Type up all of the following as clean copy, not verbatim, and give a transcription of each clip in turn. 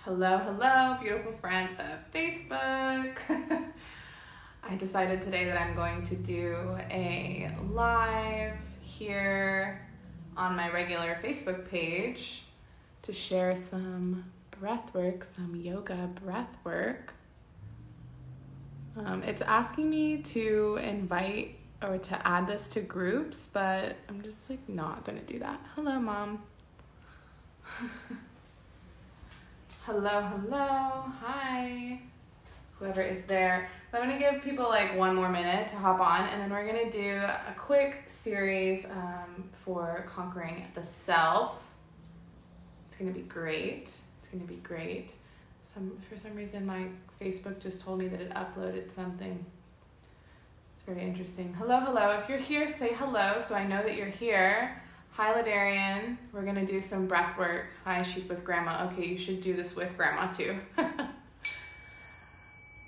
Hello, hello, beautiful friends of Facebook. I decided today that I'm going to do a live here on my regular Facebook page to share some breath work, some yoga breath work. It's asking me to invite or to add this to groups, but I'm just not gonna do that. Hello, Mom. Hello, hi, whoever is there. I'm gonna give people 1 more minute to hop on, and then we're gonna do a quick series for conquering the self. It's gonna be great. For some reason, my Facebook just told me that it uploaded something. It's very interesting. Hello. If you're here, say hello so I know that you're here. Hi, Ladarian. We're going to do some breath work. Hi, she's with Grandma. Okay, you should do this with Grandma too.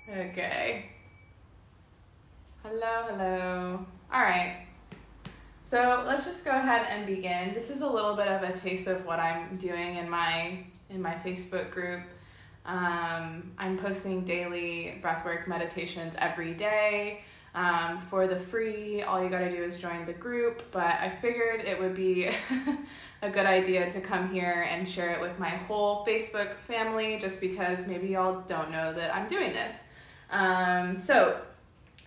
Okay. Hello. All right. So let's just go ahead and begin. This is a little bit of a taste of what I'm doing in my Facebook group. I'm posting daily breathwork meditations every day. For the free, all you gotta do is join the group, but I figured it would be a good idea to come here and share it with my whole Facebook family, just because maybe y'all don't know that I'm doing this. So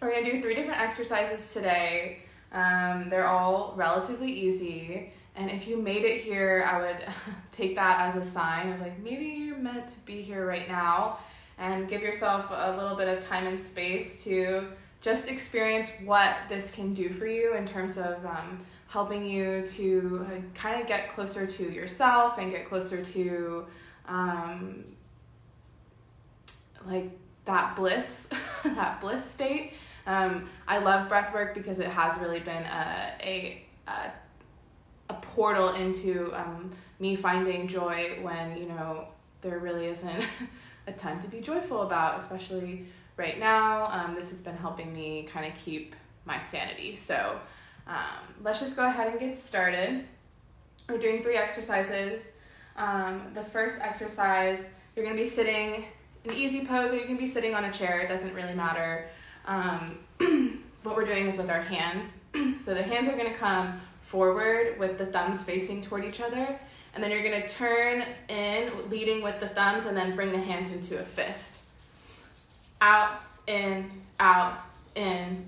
we're gonna do 3 different exercises today. They're all relatively easy, and if you made it here, I would take that as a sign of maybe you're meant to be here right now, and give yourself a little bit of time and space to just experience what this can do for you in terms of helping you to kind of get closer to yourself and get closer to that bliss, that bliss state. I love breath work because it has really been a portal into me finding joy when there really isn't a ton to be joyful about, especially right now. This has been helping me kind of keep my sanity. So let's just go ahead and get started. We're doing 3 exercises. The first exercise, you're going to be sitting in easy pose, or you can be sitting on a chair. It doesn't really matter. What we're doing is with our hands. So the hands are going to come forward with the thumbs facing toward each other. And then you're going to turn in, leading with the thumbs, and then bring the hands into a fist. Out, in, out, in,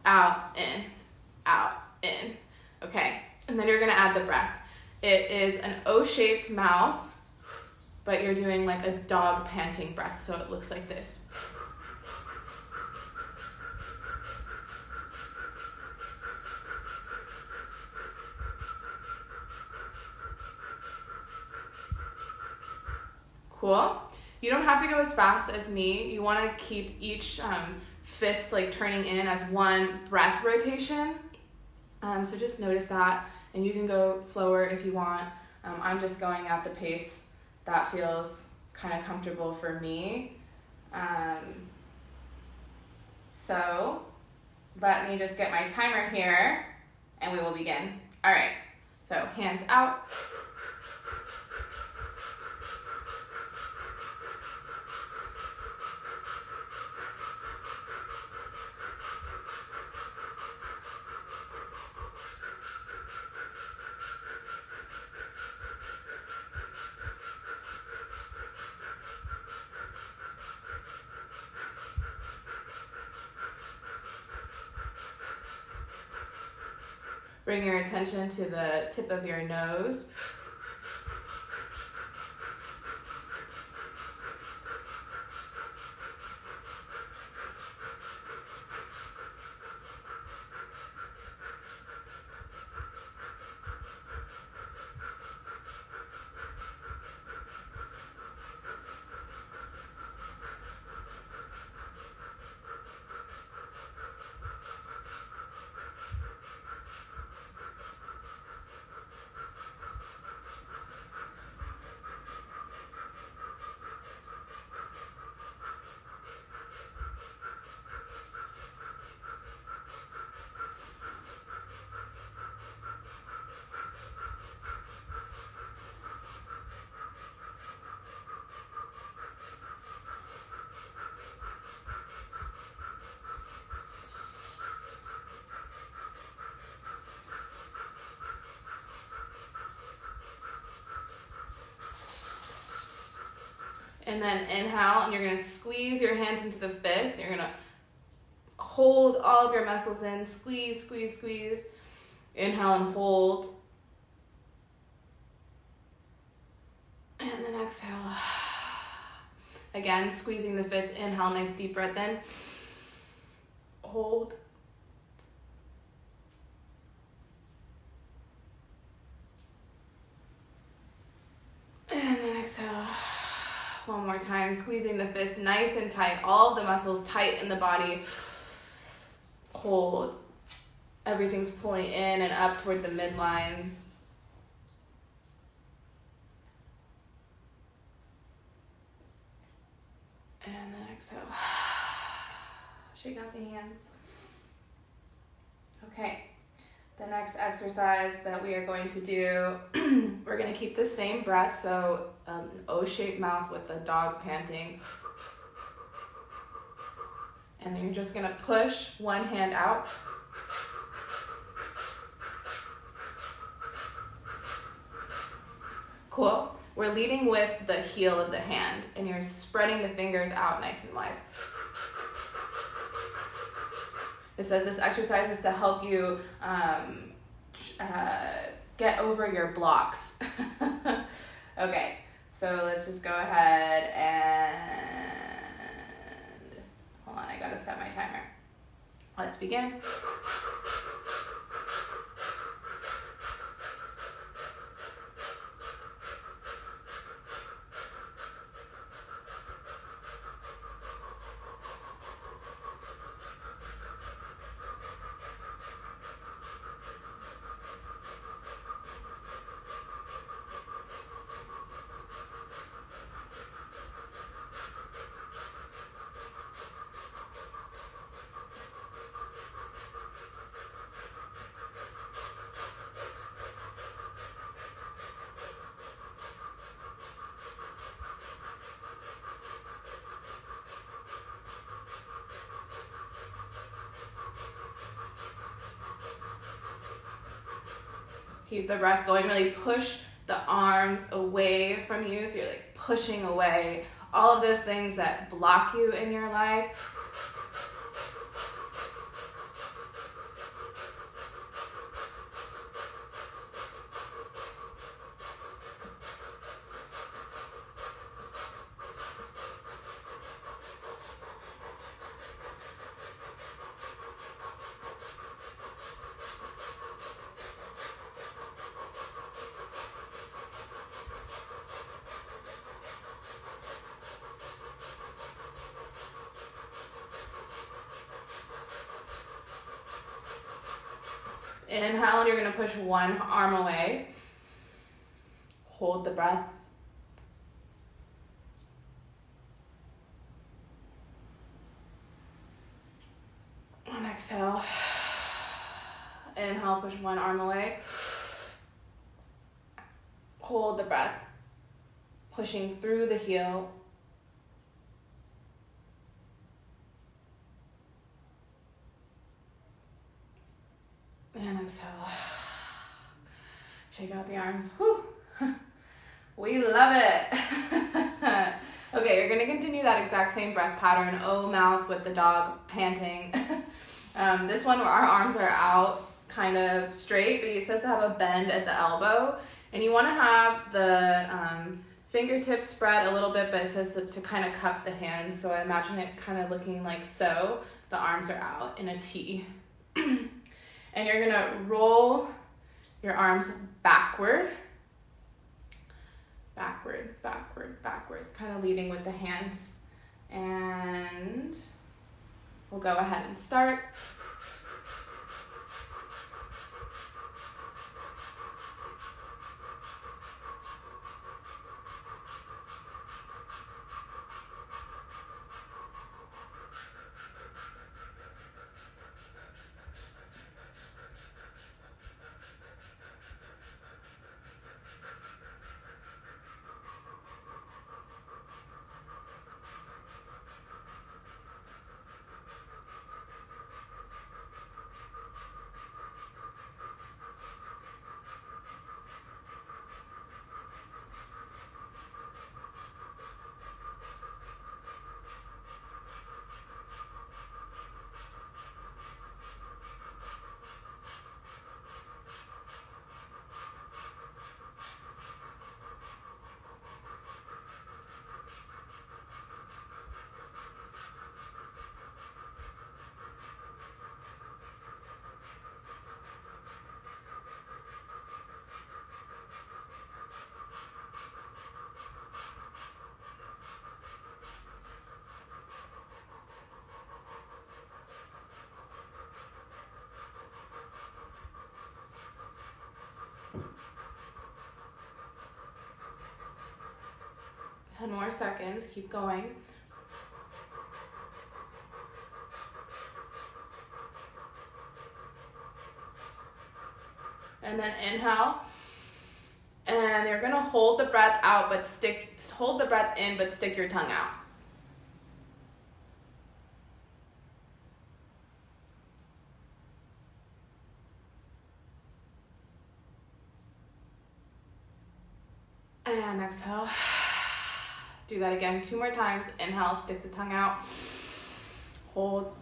out, in, out, in. Okay, and then you're gonna add the breath. It is an O-shaped mouth, but you're doing a dog panting breath, so it looks like this. Cool. You don't have to go as fast as me. You want to keep each fist turning in as one breath rotation. So just notice that, and you can go slower if you want. I'm just going at the pace that feels kind of comfortable for me. So let me just get my timer here, and we will begin. All right. So hands out. Bring your attention to the tip of your nose. And then inhale, and you're gonna squeeze your hands into the fist. You're gonna hold all of your muscles in, squeeze, squeeze, squeeze. Inhale and hold. And then exhale. Again, squeezing the fist, inhale, nice deep breath in. Hold. And then exhale. One more time, squeezing the fist nice and tight, all of the muscles tight in the body. Hold. Everything's pulling in and up toward the midline. And then exhale. Shake out the hands. Okay. The next exercise that we are going to do, we're going to keep the same breath, so O-shaped mouth with the dog panting. And then you're just going to push one hand out. Cool. We're leading with the heel of the hand, and you're spreading the fingers out nice and wide. It says this exercise is to help you get over your blocks. Okay, so let's just go ahead and, hold on, I gotta set my timer. Let's begin. Keep the breath going, really push the arms away from you, so you're like pushing away all of those things that block you in your life. Inhale, and you're going to push one arm away. Hold the breath. And exhale. Inhale, push one arm away. Hold the breath. Pushing through the heel. And exhale. Shake out the arms. Whew. We love it. Okay, you're gonna continue that exact same breath pattern, O mouth with the dog panting. This one where our arms are out kind of straight, but it says to have a bend at the elbow. And you wanna have the fingertips spread a little bit, but it says to kind of cup the hands. So I imagine it kind of looking like so. The arms are out in a T. And you're gonna roll your arms backward, backward, backward, backward, kind of leading with the hands. And we'll go ahead and start. 10 more seconds, keep going. And then inhale. And you're gonna hold the breath out, but hold the breath in, but stick your tongue out. And exhale. Do that again 2 more times. Inhale, stick the tongue out. Hold.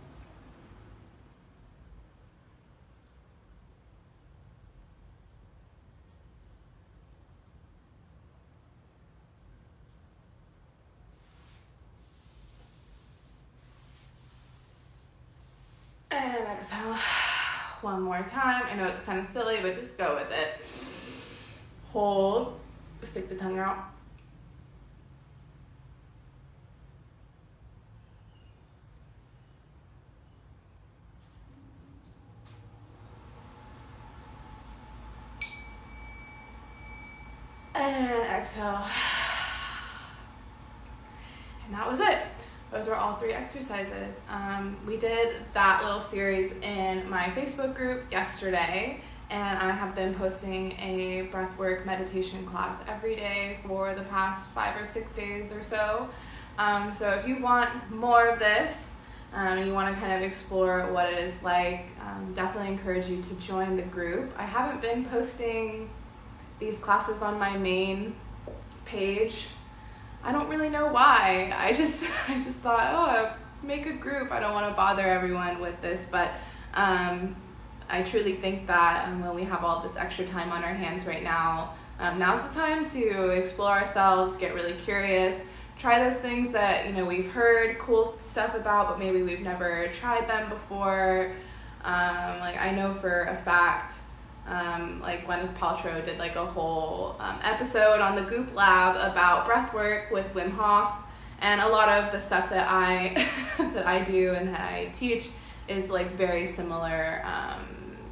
And exhale. 1 more time. I know it's kind of silly, but just go with it. Hold. Stick the tongue out. And exhale. And that was it. Those were all 3 exercises. We did that little series in my Facebook group yesterday, and I have been posting a breathwork meditation class every day for the past 5 or 6 days or so. So if you want more of this, you want to kind of explore what it is like, definitely encourage you to join the group. I haven't been posting these classes on my main page. I don't really know why. I just thought, oh, make a group. I don't want to bother everyone with this, but I truly think that when we have all this extra time on our hands right now, now's the time to explore ourselves, get really curious, try those things that we've heard cool stuff about, but maybe we've never tried them before. Like I know for a fact, like Gwyneth Paltrow did like a whole episode on the Goop Lab about breathwork with Wim Hof, and a lot of the stuff that I that I do and that I teach is like very similar.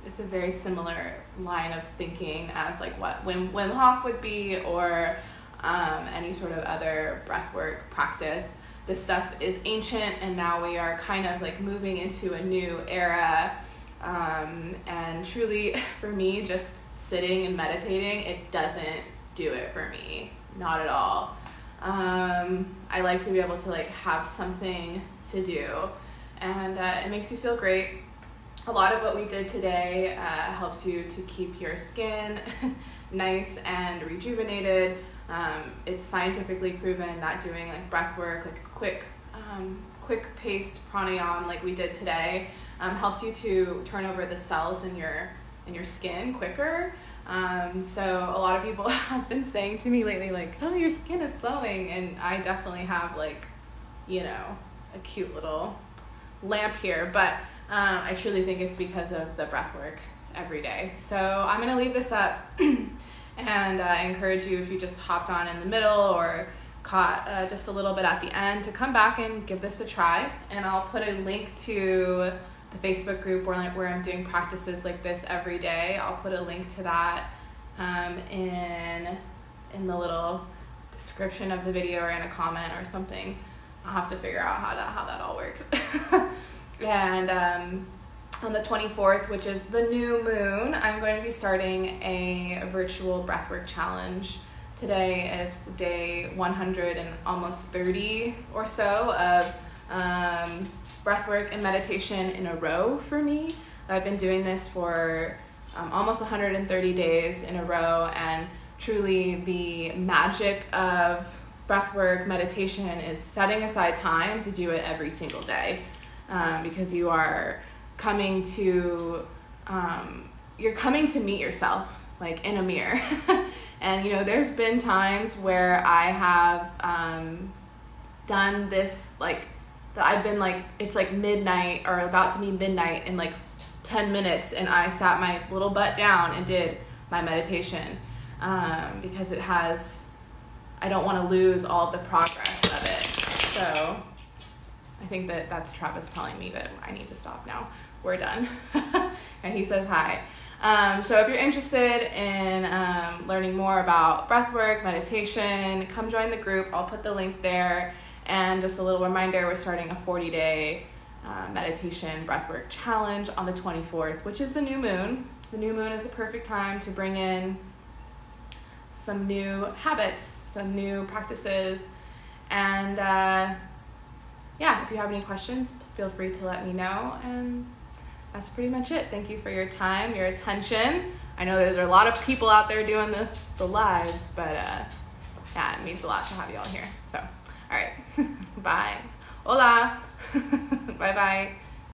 It's a very similar line of thinking as like what Wim Hof would be, or any sort of other breathwork practice. This stuff is ancient, and now we are kind of like moving into a new era. And truly, for me, just sitting and meditating, it doesn't do it for me, not at all. I like to be able to like have something to do, and it makes you feel great. A lot of what we did today helps you to keep your skin nice and rejuvenated. It's scientifically proven that doing like breath work, like quick paced pranayama like we did today, helps you to turn over the cells in your skin quicker. So a lot of people have been saying to me lately, like, oh, your skin is glowing, and I definitely have like, a cute little lamp here, but I truly think it's because of the breath work every day. So I'm gonna leave this up and I encourage you, if you just hopped on in the middle or caught just a little bit at the end, to come back and give this a try. And I'll put a link to the Facebook group where I'm doing practices like this every day. I'll put a link to that in the little description of the video or in a comment or something. I'll have to figure out how that all works. And on the 24th, which is the new moon, I'm going to be starting a virtual breathwork challenge. Today is day 130 or so of breathwork and meditation in a row for me. I've been doing this for almost 130 days in a row, and truly the magic of breathwork meditation is setting aside time to do it every single day, because you are coming to meet yourself like in a mirror. And there's been times where I have done this, like that I've been like, it's like midnight or about to be midnight in like 10 minutes, and I sat my little butt down and did my meditation, because I don't want to lose all the progress of it. So I think that's Travis telling me that I need to stop now. We're done. And he says hi. So if you're interested in learning more about breathwork, meditation, come join the group. I'll put the link there. And just a little reminder, we're starting a 40-day meditation breathwork challenge on the 24th, which is the new moon. The new moon is the perfect time to bring in some new habits, some new practices. And if you have any questions, feel free to let me know. And that's pretty much it. Thank you for your time, your attention. I know there's a lot of people out there doing the lives, but it means a lot to have you all here. So, all right. Bye. Hola. Bye-bye.